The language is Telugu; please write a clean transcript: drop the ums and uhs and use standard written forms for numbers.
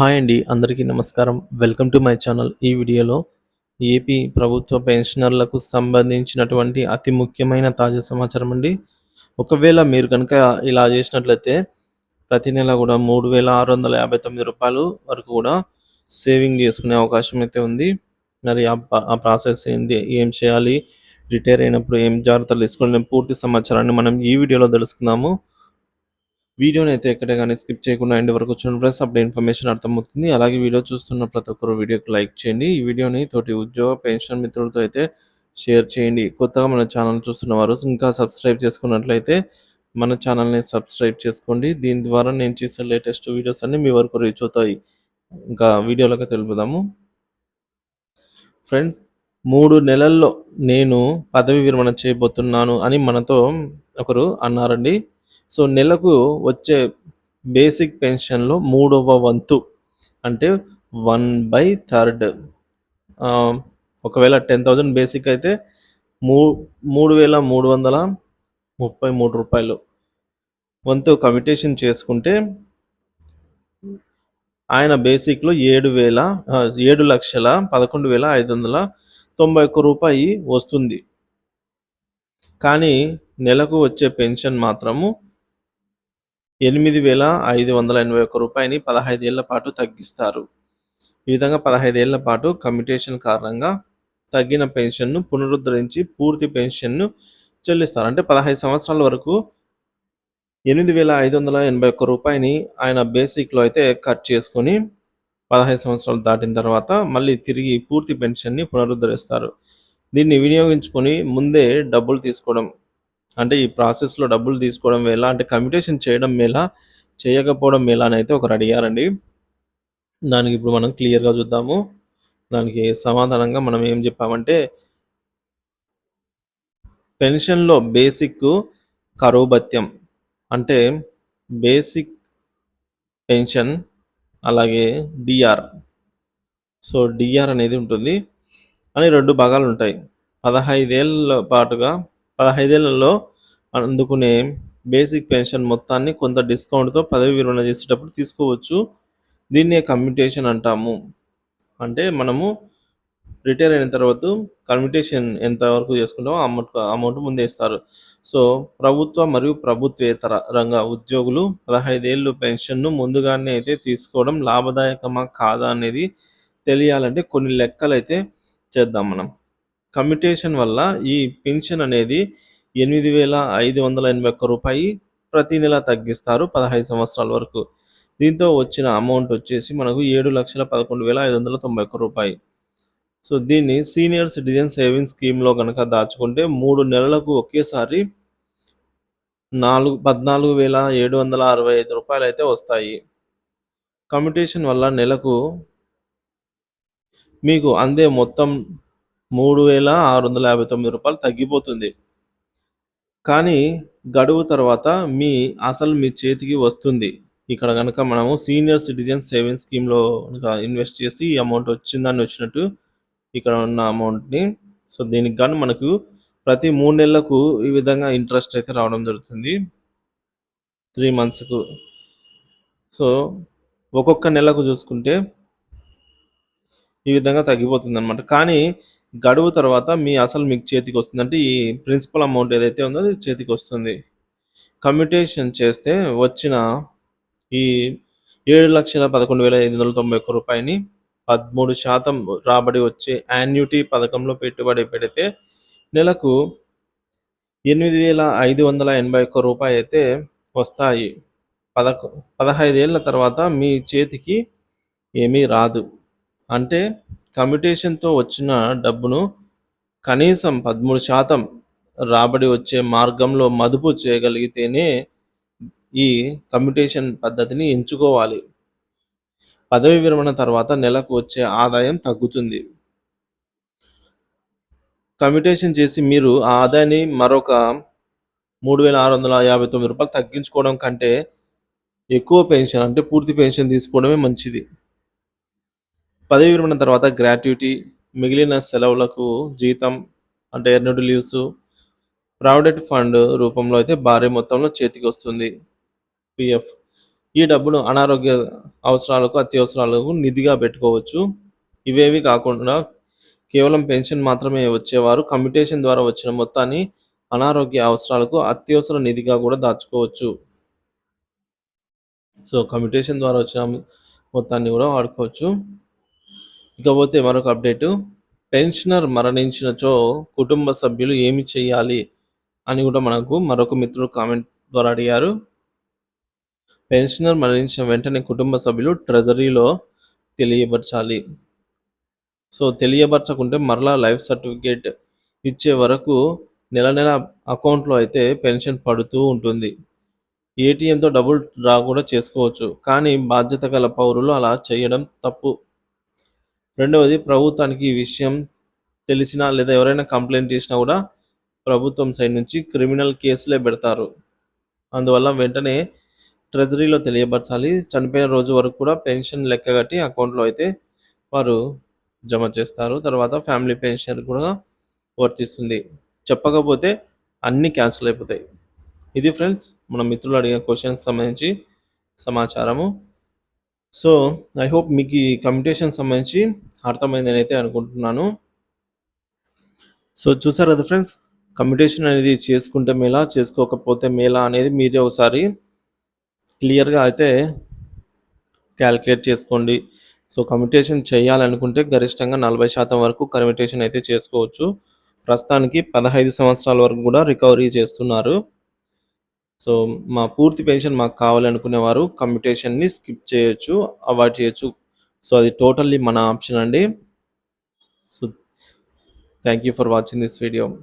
హాయ్ అండి. అందరికీ నమస్కారం. Welcome to my channel. ఈ వీడియోలో ఏపీ ప్రభుత్వ పెన్షనర్లకు సంబంధించినటువంటి అతి ముఖ్యమైన తాజా సమాచారం అండి. ఒకవేళ మీరు కనుక ఇలా చేసినట్లయితే ప్రతి నెల కూడా రూ. 3,659 వరకు కూడా సేవింగ్ చేసుకునే అవకాశం అయితే ఉంది. మరి ఆ ప్రాసెస్ ఏంటి? ఏం చేయాలి? రిటైర్ అయినప్పుడు ఏం జాగ్రత్తలు తీసుకోవాలి? పూర్తి సమాచారాన్ని మనం ఈ వీడియోలో తెలుసుకుందాము. వీడియోని అయితే ఎక్కడ కానీ స్కిప్ చేయకుండా ఎండ్ వరకు చూడండి ఫ్రెండ్స్. అప్పుడు ఇన్ఫర్మేషన్ అర్థమవుతుంది. అలాగే వీడియో చూస్తున్న ప్రతి ఒక్కరు వీడియోకి లైక్ చేయండి. ఈ వీడియోని తోటి ఉద్యోగ పెన్షన్ మిత్రులతో అయితే షేర్ చేయండి. కొత్తగా మన ఛానల్ చూస్తున్న వారు ఇంకా సబ్స్క్రైబ్ చేసుకున్నట్లయితే మన ఛానల్ని సబ్స్క్రైబ్ చేసుకోండి. దీని ద్వారా నేను చేసే లేటెస్ట్ వీడియోస్ అన్ని మీ వరకు రీచ్ అవుతాయి. ఇంకా వీడియోలోకి తెలుపుదాము ఫ్రెండ్స్. 3 నెలల్లో నేను పదవి విరమణ చేయబోతున్నాను అని మనతో ఒకరు అన్నారండి. సో నెలకు వచ్చే బేసిక్ పెన్షన్లో 3వ వంతు అంటే 1/3 ఒకవేళ 10,000 బేసిక్ అయితే 3,333 వంతు కమ్యూటేషన్ చేసుకుంటే ఆయన బేసిక్లో 7,11,591 వస్తుంది. కానీ నెలకు వచ్చే పెన్షన్ మాత్రము 8,581 15 ఏళ్ల పాటు తగ్గిస్తారు. ఈ విధంగా 15 ఏళ్ల పాటు కమ్యూటేషన్ కారణంగా తగ్గిన పెన్షన్ను పునరుద్ధరించి పూర్తి పెన్షన్ను చెల్లిస్తారు. అంటే 15 సంవత్సరాల వరకు 8,581 ఆయన బేసిక్లో అయితే కట్ చేసుకొని 15 సంవత్సరాలు దాటిన తర్వాత మళ్ళీ తిరిగి పూర్తి పెన్షన్ని పునరుద్ధరిస్తారు. దీన్ని వినియోగించుకొని ముందే డబ్బులు తీసుకోవడం, అంటే ఈ ప్రాసెస్లో డబ్బులు తీసుకోవడం ఎలా, అంటే కమ్యూటేషన్ చేయడం ఎలా, చేయకపోవడం ఎలా అని అయితే ఒకరు అడిగారండి. దానికి ఇప్పుడు మనం క్లియర్గా చూద్దాము. దానికి సమాధానంగా మనం ఏం చెప్పామంటే, పెన్షన్లో బేసిక్, కరువు భత్యం అంటే బేసిక్ పెన్షన్, అలాగే డిఆర్. సో డిఆర్ అనేది ఉంటుంది అని 2 భాగాలు ఉంటాయి. 15 ఏళ్లలో అందుకునే బేసిక్ పెన్షన్ మొత్తాన్ని కొంత డిస్కౌంట్తో పదవి విరమణ చేసేటప్పుడు తీసుకోవచ్చు. దీన్నే కమ్యూటేషన్ అంటాము. అంటే మనము రిటైర్ అయిన తర్వాత కమ్యూటేషన్ ఎంతవరకు చేసుకుంటామో అమౌంట్ ముందే ఇస్తారు. సో ప్రభుత్వ మరియు ప్రభుత్వేతర రంగ ఉద్యోగులు 15 ఏళ్ళు పెన్షన్ను ముందుగానే అయితే తీసుకోవడం లాభదాయకమా కాదా అనేది తెలియాలంటే కొన్ని లెక్కలు అయితే చేద్దాం మనం. కమ్యూటేషన్ వల్ల ఈ పెన్షన్ అనేది 8,581 ప్రతి నెల తగ్గిస్తారు 15 సంవత్సరాల వరకు. దీంతో వచ్చిన అమౌంట్ వచ్చేసి మనకు 7,11,591. సో దీన్ని సీనియర్ సిటిజన్ సేవింగ్స్ స్కీమ్లో కనుక దాచుకుంటే 3 నెలలకు ఒకేసారి 14,765 అయితే వస్తాయి. కమ్యూటేషన్ వల్ల నెలకు మీకు అందే మొత్తం 3,659 తగ్గిపోతుంది. కానీ గడువు తర్వాత మీ చేతికి వస్తుంది. ఇక్కడ కనుక మనము సీనియర్ సిటిజన్ సేవింగ్స్ స్కీమ్లో కనుక ఇన్వెస్ట్ చేసి ఈ అమౌంట్ వచ్చినట్టు ఇక్కడ ఉన్న అమౌంట్ని, సో దీనికి గాను మనకు ప్రతి 3 నెలలకు ఈ విధంగా ఇంట్రెస్ట్ అయితే రావడం జరుగుతుంది 3 మంత్స్కు. సో ఒక్కొక్క నెలకు చూసుకుంటే ఈ విధంగా తగ్గిపోతుంది అనమాట. కానీ గడువు తర్వాత మీకు చేతికి వస్తుంది. అంటే ఈ ప్రిన్సిపల్ అమౌంట్ ఏదైతే ఉందో అది చేతికి వస్తుంది. కమ్యూటేషన్ చేస్తే వచ్చిన ఈ 7,11,591 13% రాబడి వచ్చే యాన్యుటీ పథకంలో పెట్టుబడి పెడితే నెలకు 8,581 అయితే వస్తాయి. 15 ఏళ్ల తర్వాత మీ చేతికి ఏమీ రాదు. అంటే కమ్యూటేషన్తో వచ్చిన డబ్బును కనీసం 13% రాబడి వచ్చే మార్గంలో మదుపు చేయగలిగితేనే ఈ కమ్యూటేషన్ పద్ధతిని ఎంచుకోవాలి. పదవి విరమణ తర్వాత నెలకు వచ్చే ఆదాయం తగ్గుతుంది. కమ్యూటేషన్ చేసి మీరు ఆ ఆదాయాన్ని మరొక 3,659 తగ్గించుకోవడం కంటే ఎక్కువ పెన్షన్, అంటే పూర్తి పెన్షన్ తీసుకోవడమే మంచిది. పదవి విరమణ తర్వాత గ్రాట్యుటీ, మిగిలిన సెలవులకు జీతం అంటే ఎర్నడ్ లీవ్స్, ప్రావిడెంట్ ఫండ్ రూపంలో అయితే భారీ మొత్తంలో చేతికి వస్తుంది పిఎఫ్. ఈ డబ్బును అనారోగ్య అవసరాలకు, అత్యవసరాలకు నిధిగా పెట్టుకోవచ్చు. ఇవేవి కాకుండా కేవలం పెన్షన్ మాత్రమే వచ్చేవారు కమ్యుటేషన్ ద్వారా వచ్చిన మొత్తాన్ని అనారోగ్య అవసరాలకు, అత్యవసర నిధిగా కూడా దాచుకోవచ్చు. సో, కమ్యుటేషన్ ద్వారా వచ్చిన మొత్తాన్ని కూడా వాడుకోవచ్చు. ఇకపోతే మరొక అప్డేటు, పెన్షనర్ మరణించినచో కుటుంబ సభ్యులు ఏమి చేయాలి అని కూడా మనకు మరొక మిత్రుడు కామెంట్ ద్వారా అడిగారు. పెన్షనర్ మరణించిన వెంటనే కుటుంబ సభ్యులు ట్రెజరీలో తెలియపరచాలి. సో, తెలియపరచకుంటే మరలా లైఫ్ సర్టిఫికేట్ ఇచ్చే వరకు నెల నెల అకౌంట్లో అయితే పెన్షన్ పడుతూ ఉంటుంది. ఏటీఎంతో డబుల్ డ్రా కూడా చేసుకోవచ్చు. కానీ బాధ్యత గల పౌరులు అలా చేయడం తప్పు. రెండవది, ప్రభుత్వానికి ఈ విషయం తెలిసినా లేదా ఎవరైనా కంప్లైంట్ చేసినా కూడా ప్రభుత్వం సైడ్ నుంచి క్రిమినల్ కేసులే పెడతారు. అందువల్ల వెంటనే ట్రెజరీలో తెలియపరచాలి. చనిపోయిన రోజు వరకు కూడా పెన్షన్ లెక్కగట్టి అకౌంట్లో అయితే వారు జమ చేస్తారు. తర్వాత ఫ్యామిలీ పెన్షన్ కూడా వర్తిస్తుంది. చెప్పకపోతే అన్నీ క్యాన్సిల్ అయిపోతాయి. ఇది ఫ్రెండ్స్ మన మిత్రులు అడిగిన క్వశ్చన్స్ సంబంధించి సమాచారము. సో, ఐ హోప్ మీకు ఈ కమ్యుటేషన్ సంబంధించి అర్థమైందని అయితే అనుకుంటున్నాను. సో, చూసారు కదా ఫ్రెండ్స్, కమ్యుటేషన్ అనేది చేసుకుంటే మేలా, చేసుకోకపోతే మేలా అనేది మీరే ఒకసారి క్లియర్గా అయితే క్యాలిక్యులేట్ చేసుకోండి. సో, కమ్యుటేషన్ చేయాలనుకుంటే గరిష్టంగా 40% వరకు కమ్యుటేషన్ అయితే చేసుకోవచ్చు. ప్రస్తుతానికి 15 సంవత్సరాల వరకు కూడా రికవరీ చేస్తున్నారు. సో, మా పూర్తి పెన్షన్ మాకు కావాలనుకునేవారు కమ్యుటేషన్ని స్కిప్ చేయొచ్చు, అవాయిడ్ చేయొచ్చు. సో, అది టోటల్లీ మన ఆప్షన్ అండి. So, thank you for watching this video.